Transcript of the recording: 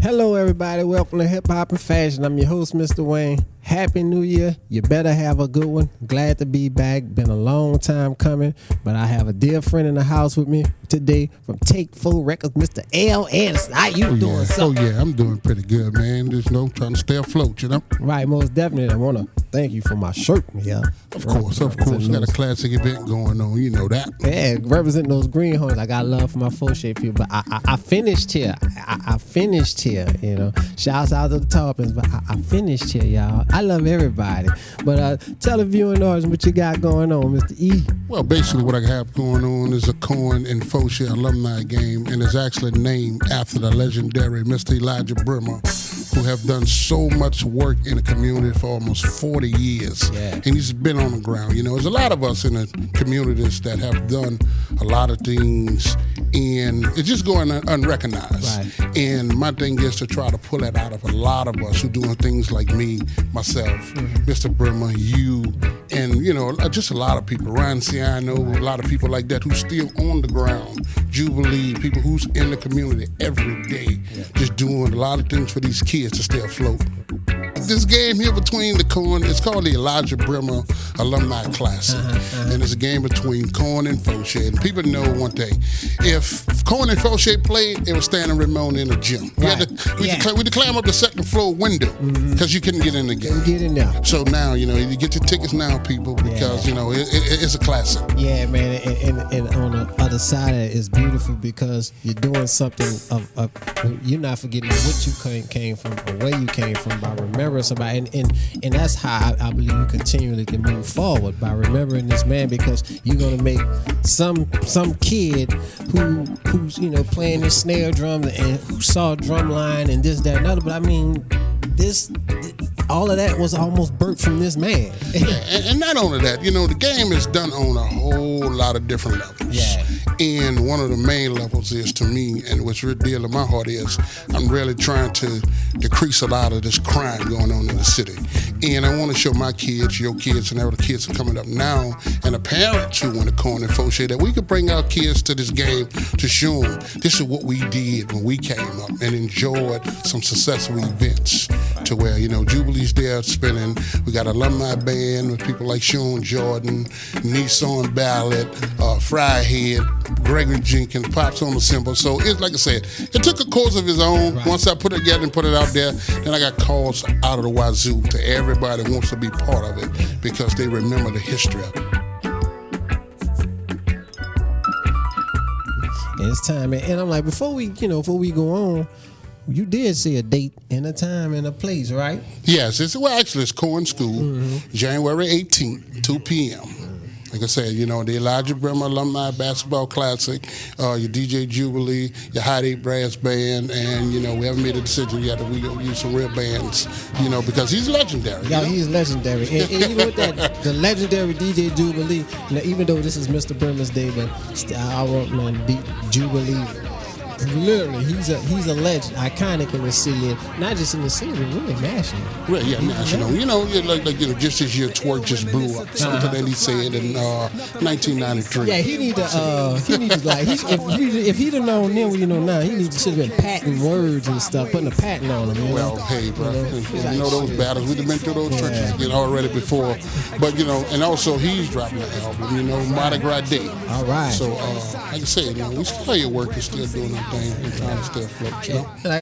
Hello, everybody. Welcome to Hip Hop and Fashion. I'm your host, Mr. Wayne. Happy New Year. You better have a good one. Glad to be back. Been a long time coming, but I have a dear friend in the house with me today from Take 4 Records, Mr. L. Anderson. How you doing, son? Oh, yeah, I'm doing pretty good, man. Just, trying to stay afloat, Right, most definitely. I want to thank you for my shirt here. Of course. Got a classic event going on. You know that. Yeah, representing those greenhorns. I got love for my Fortier people, but I finished here. I finished here, Shouts out to the Tarpons, but I finished here, y'all. I love everybody. But tell the viewing audience what you got going on, Mr. E. Well, basically what I have going on is a Cohen and Fortier alumni game, and it's actually named after the legendary Mr. Elijah Brimmer, who have done so much work in the community for almost 40 years. Yeah. And he's been on the ground. There's a lot of us in the communities that have done a lot of things, and it's just going unrecognized. Right. And my thing is to try to pull that out of a lot of us who doing things like me, myself, Mr. Brimmer, you, and just a lot of people. Ryan Ciano, a lot of people like that who's still on the ground. Jubilee, people who's in the community every day, just doing a lot of things for these kids to stay afloat. This game here between the Cohen, it's called the Elijah Brimmer Alumni Classic. And it's a game between Cohen and Fortier. And people know one thing. If Cohen and Fortier played, it was Stan Ramon in the gym. Right. We had to climb up the second floor window because you couldn't get in the game. Couldn't get in there. So now, you get your tickets now, people, because, it's a classic. Yeah, man. And on the other side of it, it's beautiful because you're doing something of you're not forgetting what you came from or where you came from by remembering somebody. And that's how I believe you continually can move forward, by remembering this man, because you're going to make some kid who's playing his snare drum and who saw drumline and this, that, and other. But I mean, all of that was almost birthed from this man. and not only that, the game is done on a whole lot of different levels. Yeah. And one of the main levels is, to me, and what's really dear to my heart is, I'm really trying to decrease a lot of this crime going on in the city. And I want to show my kids, your kids, and all the kids are coming up now, and the parents who want to Cohen and Fortier, that we could bring our kids to this game to show them this is what we did when we came up and enjoyed some successful events. To where, Jubilee's there spinning. We got alumni band with people like Sean Jordan, Nissan Ballot, Fryhead, Gregory Jenkins, Pops on the cymbal. So it's like I said, it took a course of its own. Right. Once I put it together and put it out there, then I got calls out of the wazoo to everybody who wants to be part of it because they remember the history of it. And it's time, and I'm like, before we go on, you did say a date and a time and a place, right? Yes, it's Cohen School, January 18th, 2 p.m. Like I said, the Elijah Brimmer Alumni Basketball Classic, your D.J.Jubilee, your Hot 8 Brass Band, and, we haven't made a decision yet that we're going to use some real bands, because he's legendary. Yeah, he's legendary. And even with that, the legendary D.J.Jubilee, even though this is Mr. Brimmer's day, but I want Jubilee. Literally, he's a legend, iconic in the city, and not just in the city, but really national. Right, yeah, national. Just as your twerk just blew up. Something that he said in 1993. Yeah, he need to if he'd have known then what you know now, he should have been patenting words and stuff, putting a patent on them. Well, hey, bro, those battles, we've been through those churches already before. But and also he's dropping an album, Mardi Gras Day. All right. So like I said, we still here working, still doing our thing and trying to stay afloat,